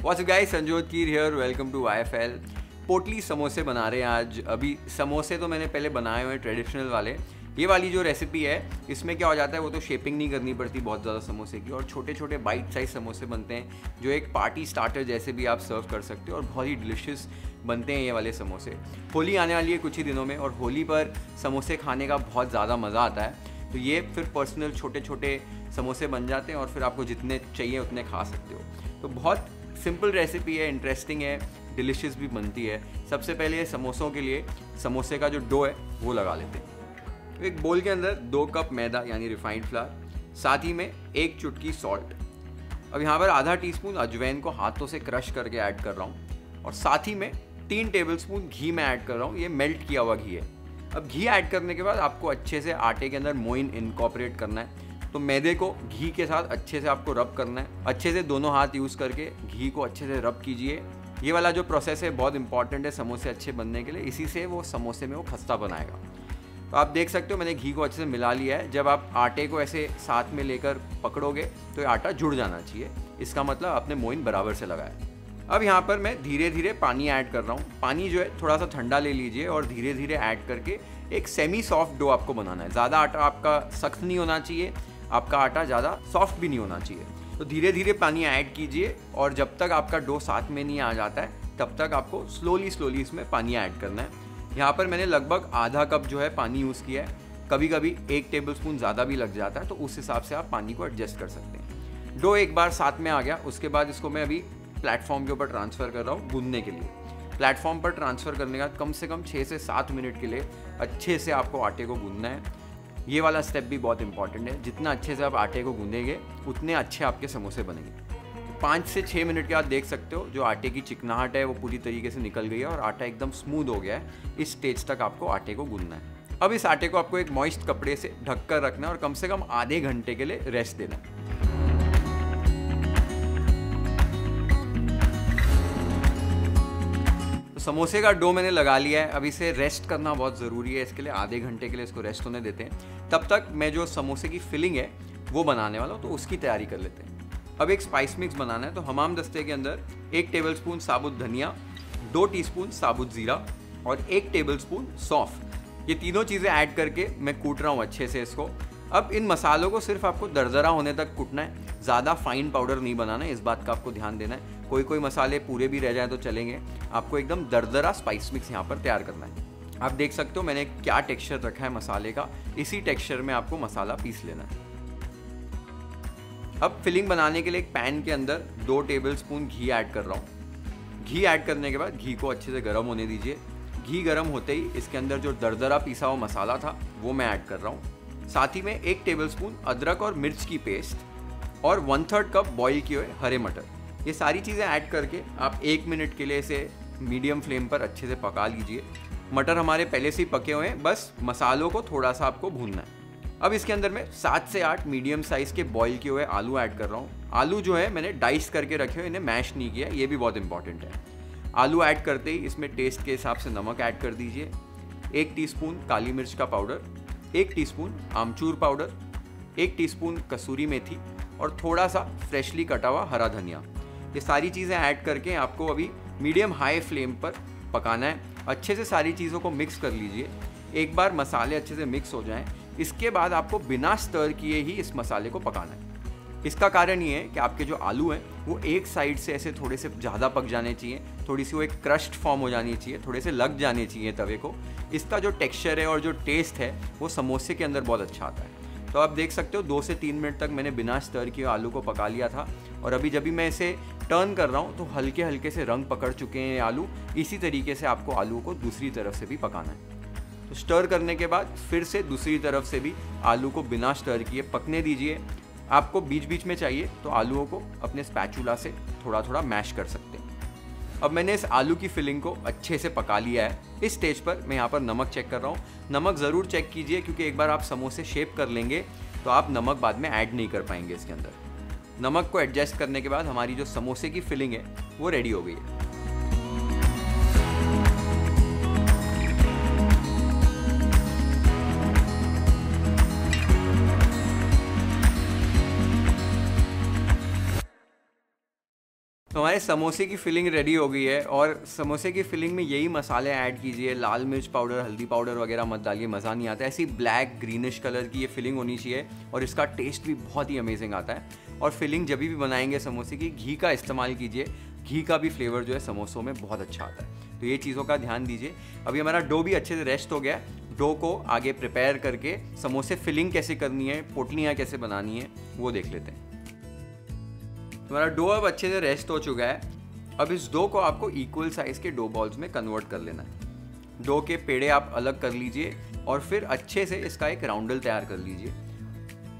What's up guys, Sanjyot Keer here, welcome to IFL। पोटली समोसे बना रहे हैं आज। अभी समोसे तो मैंने पहले बनाए हुए हैं ट्रेडिशनल वाले। ये वाली जो रेसिपी है इसमें क्या हो जाता है, वो तो शेपिंग नहीं करनी पड़ती बहुत ज़्यादा समोसे की, और छोटे छोटे बाइट साइज समोसे बनते हैं जो एक पार्टी स्टार्टर जैसे भी आप सर्व कर सकते हो, और बहुत ही डिलिशियस बनते हैं ये वाले समोसे। होली आने वाली है कुछ ही दिनों में, और होली पर समोसे खाने का बहुत ज़्यादा मज़ा आता है। तो ये फिर पर्सनल छोटे छोटे समोसे बन जाते हैं और फिर आपको जितने चाहिए उतने खा सकते हो। तो बहुत सिंपल रेसिपी है, इंटरेस्टिंग है, डिलिशियस भी बनती है। सबसे पहले समोसों के लिए समोसे का जो डो है वो लगा लेते हैं। तो एक बोल के अंदर 2 कप मैदा यानी रिफाइंड फ्लावर, साथ ही में 1 चुटकी सॉल्ट। अब यहाँ पर आधा टीस्पून अजवाइन को हाथों से क्रश करके ऐड कर रहा हूँ, और साथ ही में 3 टेबलस्पून घी में ऐड कर रहा हूँ। ये मेल्ट किया हुआ घी है। अब घी ऐड करने के बाद आपको अच्छे से आटे के अंदर मोइन इनकॉर्पोरेट करना है। तो मैदे को घी के साथ अच्छे से आपको रब करना है। अच्छे से दोनों हाथ यूज़ करके घी को अच्छे से रब कीजिए। ये वाला जो प्रोसेस है बहुत इंपॉर्टेंट है समोसे अच्छे बनने के लिए, इसी से वो समोसे में वो खस्ता बनाएगा। तो आप देख सकते हो मैंने घी को अच्छे से मिला लिया है। जब आप आटे को ऐसे साथ में लेकर पकड़ोगे तो ये आटा जुड़ जाना चाहिए, इसका मतलब आपने मोइन बराबर से लगाया। अब यहाँ पर मैं धीरे धीरे पानी ऐड कर रहा हूँ। पानी जो है थोड़ा सा ठंडा ले लीजिए और धीरे धीरे ऐड करके एक सेमी सॉफ्ट डो आपको बनाना है। ज़्यादा आटा आपका सख्त नहीं होना चाहिए, आपका आटा ज़्यादा सॉफ्ट भी नहीं होना चाहिए। तो धीरे धीरे पानी ऐड कीजिए, और जब तक आपका डो साथ में नहीं आ जाता है तब तक आपको स्लोली इसमें पानी ऐड करना है। यहाँ पर मैंने लगभग आधा कप जो है पानी यूज़ किया है। कभी कभी 1 टेबलस्पून ज़्यादा भी लग जाता है, तो उस हिसाब से आप पानी को एडजस्ट कर सकते हैं। डो एक बार साथ में आ गया, उसके बाद इसको मैं अभी प्लेटफॉर्म के ऊपर ट्रांसफ़र कर रहा हूँ गूंदने के लिए। प्लेटफॉर्म पर ट्रांसफ़र करने के बाद कम से कम 6 से 7 मिनट के लिए अच्छे से आपको आटे को गूंदना है। ये वाला स्टेप भी बहुत इंपॉर्टेंट है। जितना अच्छे से आप आटे को गूंदेंगे उतने अच्छे आपके समोसे बनेंगे। 5 से 6 मिनट के बाद देख सकते हो जो आटे की चिकनाहट है वो पूरी तरीके से निकल गई है और आटा एकदम स्मूथ हो गया है। इस स्टेज तक आपको आटे को गूंदना है। अब इस आटे को आपको एक मॉइस्ट कपड़े से ढक कर रखना है और कम से कम आधे घंटे के लिए रेस्ट देना है। समोसे का डो मैंने लगा लिया है। अब इसे रेस्ट करना बहुत ज़रूरी है, इसके लिए आधे घंटे के लिए इसको रेस्ट होने देते हैं। तब तक मैं जो समोसे की फिलिंग है वो बनाने वाला हूँ, तो उसकी तैयारी कर लेते हैं। अब एक स्पाइस मिक्स बनाना है। तो हमाम दस्ते के अंदर 1 टेबलस्पून साबुत धनिया, 2 टीस्पून साबुत ज़ीरा और 1 टेबलस्पून सौंफ, ये तीनों चीज़ें ऐड करके मैं कूट रहा हूँ अच्छे से इसको। अब इन मसालों को सिर्फ आपको दरदरा होने तक कूटना है, ज़्यादा फाइन पाउडर नहीं बनाना है, इस बात का आपको ध्यान देना है। कोई मसाले पूरे भी रह जाए तो चलेंगे, आपको एकदम दरदरा स्पाइस मिक्स यहाँ पर तैयार करना है। आप देख सकते हो मैंने क्या टेक्सचर रखा है मसाले का, इसी टेक्सचर में आपको मसाला पीस लेना है। अब फिलिंग बनाने के लिए एक पैन के अंदर 2 टेबलस्पून घी ऐड कर रहा हूँ। घी ऐड करने के बाद घी को अच्छे से गर्म होने दीजिए। घी गर्म होते ही इसके अंदर जो दरदरा पिसा हुआ मसाला था वो मैं ऐड कर रहा हूँ। साथ ही में 1 टेबलस्पून अदरक और मिर्च की पेस्ट और 1/3 कप बॉईल किए हुए हरे मटर, ये सारी चीज़ें ऐड करके आप 1 मिनट के लिए इसे मीडियम फ्लेम पर अच्छे से पका लीजिए। मटर हमारे पहले से ही पके हुए हैं, बस मसालों को थोड़ा सा आपको भूनना है। अब इसके अंदर मैं 7 से 8 मीडियम साइज़ के बॉईल किए हुए आलू ऐड कर रहा हूँ। आलू जो है मैंने डाइस करके रखे हुए, इन्हें मैश नहीं किया, ये भी बहुत इंपॉर्टेंट है। आलू ऐड करते ही इसमें टेस्ट के हिसाब से नमक ऐड कर दीजिए, 1 टीस्पून काली मिर्च का पाउडर, 1 टीस्पून आमचूर पाउडर, 1 टीस्पून कसूरी मेथी और थोड़ा सा फ्रेशली कटा हुआ हरा धनिया। ये सारी चीज़ें ऐड करके आपको अभी मीडियम हाई फ्लेम पर पकाना है। अच्छे से सारी चीज़ों को मिक्स कर लीजिए। एक बार मसाले अच्छे से मिक्स हो जाएं, इसके बाद आपको बिना स्टर किए ही इस मसाले को पकाना है। इसका कारण ये है कि आपके जो आलू हैं वो एक साइड से ऐसे थोड़े से ज़्यादा पक जाने चाहिए, थोड़ी सी वो एक क्रस्ट फॉर्म हो जानी चाहिए, थोड़े से लग जाने चाहिए तवे को। इसका जो टेक्सचर है और जो टेस्ट है वो समोसे के अंदर बहुत अच्छा आता है। तो आप देख सकते हो 2 से 3 मिनट तक मैंने बिना स्टर किए आलू को पका लिया था, और अभी जब भी मैं इसे टर्न कर रहा हूँ तो हल्के हल्के से रंग पकड़ चुके हैं आलू। इसी तरीके से आपको आलू को दूसरी तरफ से भी पकाना है। तो स्टर करने के बाद फिर से दूसरी तरफ से भी आलू को बिना स्टर किए पकने दीजिए। आपको बीच बीच में चाहिए तो आलूओं को अपने स्पैचुला से थोड़ा थोड़ा मैश कर सकते हैं। अब मैंने इस आलू की फिलिंग को अच्छे से पका लिया है। इस स्टेज पर मैं यहाँ पर नमक चेक कर रहा हूँ। नमक ज़रूर चेक कीजिए, क्योंकि एक बार आप समोसे शेप कर लेंगे तो आप नमक बाद में ऐड नहीं कर पाएंगे इसके अंदर। नमक को एडजस्ट करने के बाद हमारी जो समोसे की फिलिंग है वो रेडी हो गई है। तो हमारे समोसे की फिलिंग रेडी हो गई है और समोसे की फिलिंग में यही मसाले ऐड कीजिए, लाल मिर्च पाउडर, हल्दी पाउडर वगैरह मत डालिए, मज़ा नहीं आता। ऐसी ब्लैक ग्रीनिश कलर की ये फिलिंग होनी चाहिए और इसका टेस्ट भी बहुत ही अमेजिंग आता है। और फिलिंग जब भी बनाएंगे समोसे की, घी का इस्तेमाल कीजिए, घी का भी फ्लेवर जो है समोसों में बहुत अच्छा आता है। तो ये चीज़ों का ध्यान दीजिए। अभी हमारा डो भी अच्छे से रेस्ट हो गया है। डो को आगे प्रिपेयर करके समोसे फिलिंग कैसे करनी है, पोटलियाँ कैसे बनानी है, वो देख लेते हैं। हमारा डो अब अच्छे से रेस्ट हो चुका है। अब इस डो को आपको इक्वल साइज़ के डो बॉल्स में कन्वर्ट कर लेना है। डो के पेड़े आप अलग कर लीजिए और फिर अच्छे से इसका एक राउंडल तैयार कर लीजिए।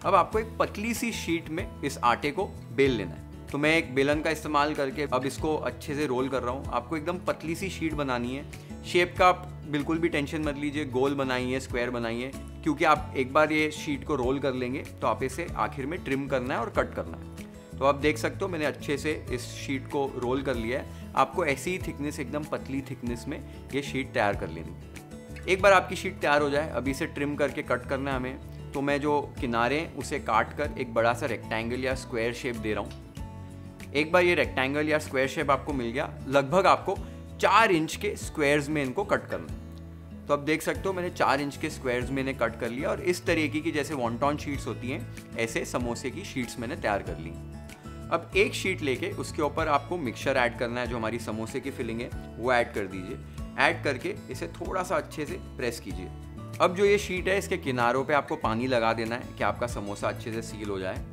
अब आपको एक पतली सी शीट में इस आटे को बेल लेना है। तो मैं एक बेलन का इस्तेमाल करके अब इसको अच्छे से रोल कर रहा हूँ। आपको एकदम पतली सी शीट बनानी है। शेप का आप बिल्कुल भी टेंशन मत लीजिए, गोल बनाइए, स्क्वायर बनाइए, क्योंकि आप एक बार ये शीट को रोल कर लेंगे तो आप इसे आखिर में ट्रिम करना है और कट करना है। तो आप देख सकते हो मैंने अच्छे से इस शीट को रोल कर लिया है। आपको ऐसी ही थिकनेस, एकदम पतली थिकनेस में ये शीट तैयार कर लेनी है। एक बार आपकी शीट तैयार हो जाए, अभी इसे ट्रिम करके कट करना है हमें। तो मैं जो किनारे हैं उसे काट कर एक बड़ा सा रेक्टेंगल या स्क्वायर शेप दे रहा हूँ। एक बार ये रेक्टेंगल या स्क्वायर शेप आपको मिल गया, लगभग आपको 4 इंच के स्क्वायर्स में इनको कट करना है। तो आप देख सकते हो मैंने 4 इंच के स्क्वायर्स में इन्हें कट कर लिया और इस तरीके की जैसे वॉन्टॉन शीट्स होती हैं, ऐसे समोसे की शीट्स मैंने तैयार कर ली। अब एक शीट लेके उसके ऊपर आपको मिक्सचर ऐड करना है, जो हमारी समोसे की फिलिंग है वो ऐड कर दीजिए। ऐड करके इसे थोड़ा सा अच्छे से प्रेस कीजिए। अब जो ये शीट है इसके किनारों पे आपको पानी लगा देना है कि आपका समोसा अच्छे से सील हो जाए।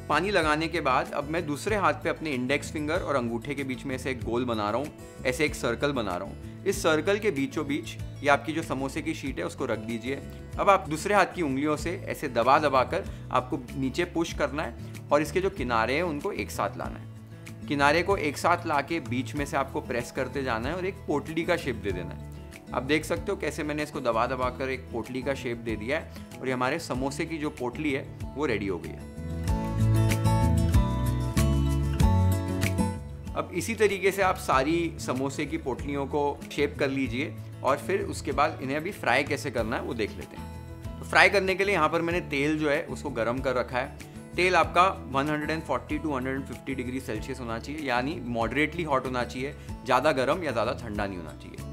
पानी लगाने के बाद अब मैं दूसरे हाथ पे अपने इंडेक्स फिंगर और अंगूठे के बीच में ऐसे एक गोल बना रहा हूँ, ऐसे एक सर्कल बना रहा हूँ। इस सर्कल के बीचों बीच ये आपकी जो समोसे की शीट है उसको रख दीजिए। अब आप दूसरे हाथ की उंगलियों से ऐसे दबा दबा कर आपको नीचे पुश करना है और इसके जो किनारे हैं उनको एक साथ लाना है। किनारे को एक साथ ला के बीच में से आपको प्रेस करते जाना है और एक पोटली का शेप दे देना है। आप देख सकते हो कैसे मैंने इसको दबा दबा कर एक पोटली का शेप दे दिया है और ये हमारे समोसे की जो पोटली है वो रेडी हो गई है। अब इसी तरीके से आप सारी समोसे की पोटलियों को शेप कर लीजिए और फिर उसके बाद इन्हें अभी फ्राई कैसे करना है वो देख लेते हैं। तो फ्राई करने के लिए यहाँ पर मैंने तेल जो है उसको गर्म कर रखा है। तेल आपका 140 टू 150 डिग्री सेल्सियस होना चाहिए, यानी मॉडरेटली हॉट होना चाहिए, ज़्यादा गर्म या ज़्यादा ठंडा नहीं होना चाहिए।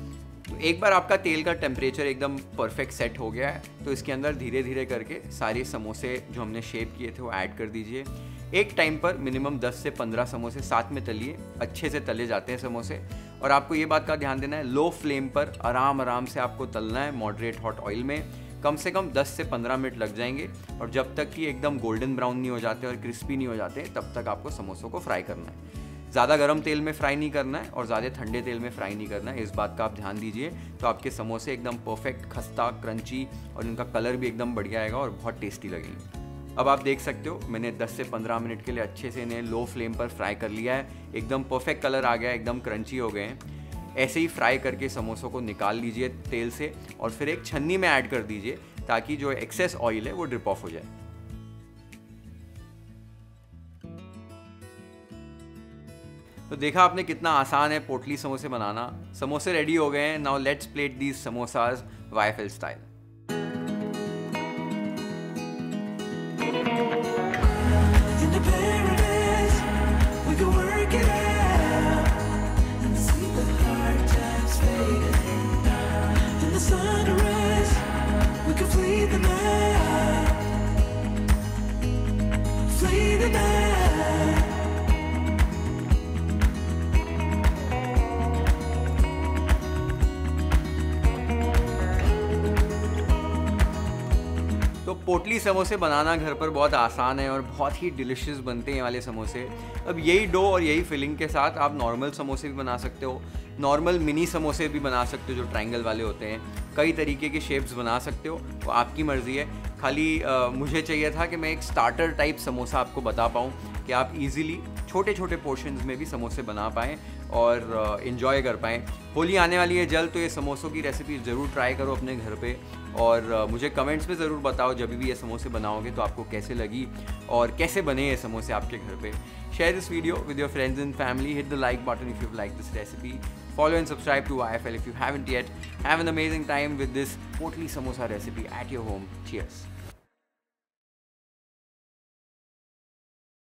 तो एक बार आपका तेल का टेम्परेचर एकदम परफेक्ट सेट हो गया है तो इसके अंदर धीरे धीरे करके सारे समोसे जो हमने शेप किए थे वो ऐड कर दीजिए। एक टाइम पर मिनिमम 10 से 15 समोसे साथ में तलिए, अच्छे से तले जाते हैं समोसे। और आपको ये बात का ध्यान देना है, लो फ्लेम पर आराम से आपको तलना है, मॉडरेट हॉट ऑयल में। कम से कम 10 से 15 मिनट लग जाएंगे और जब तक कि एकदम गोल्डन ब्राउन नहीं हो जाते और क्रिस्पी नहीं हो जाते तब तक आपको समोसों को फ्राई करना है। ज़्यादा गर्म तेल में फ्राई नहीं करना है और ज़्यादा ठंडे तेल में फ्राई नहीं करना है, इस बात का आप ध्यान दीजिए। तो आपके समोसे एकदम परफेक्ट, खस्ता, क्रंची और इनका कलर भी एकदम बढ़िया आएगा और बहुत टेस्टी लगेंगे। अब आप देख सकते हो मैंने 10 से 15 मिनट के लिए अच्छे से इन्हें लो फ्लेम पर फ्राई कर लिया है। एकदम परफेक्ट कलर आ गया, एकदम क्रंची हो गए हैं। ऐसे ही फ्राई करके समोसों को निकाल लीजिए तेल से और फिर एक छन्नी में ऐड कर दीजिए ताकि जो एक्सेस ऑयल है वो ड्रिप ऑफ हो जाए। तो देखा आपने कितना आसान है पोटली समोसे बनाना। समोसे रेडी हो गए हैं। Now let's plate these samosas YFL style. तो पोटली समोसे बनाना घर पर बहुत आसान है और बहुत ही डिलिशियस बनते हैं ये वाले समोसे। अब यही डो और यही फिलिंग के साथ आप नॉर्मल समोसे भी बना सकते हो, नॉर्मल मिनी समोसे भी बना सकते हो जो ट्रायंगल वाले होते हैं। कई तरीके के शेप्स बना सकते हो, वो आपकी मर्ज़ी है। खाली मुझे चाहिए था कि मैं एक स्टार्टर टाइप समोसा आपको बता पाऊँ कि आप इजीली छोटे छोटे पोर्शंस में भी समोसे बना पाएँ और इन्जॉय कर पाएँ। होली आने वाली है जल्द, तो ये समोसों की रेसिपी ज़रूर ट्राई करो अपने घर पे और मुझे कमेंट्स में ज़रूर बताओ जब भी ये समोसे बनाओगे तो आपको कैसे लगी और कैसे बने ये समोसे आपके घर पे। Share this video with your friends and family, hit the like button if you like this recipe, follow and subscribe to YFL if you haven't yet. Have an amazing time with this Potli Samosa recipe at your home. Cheers.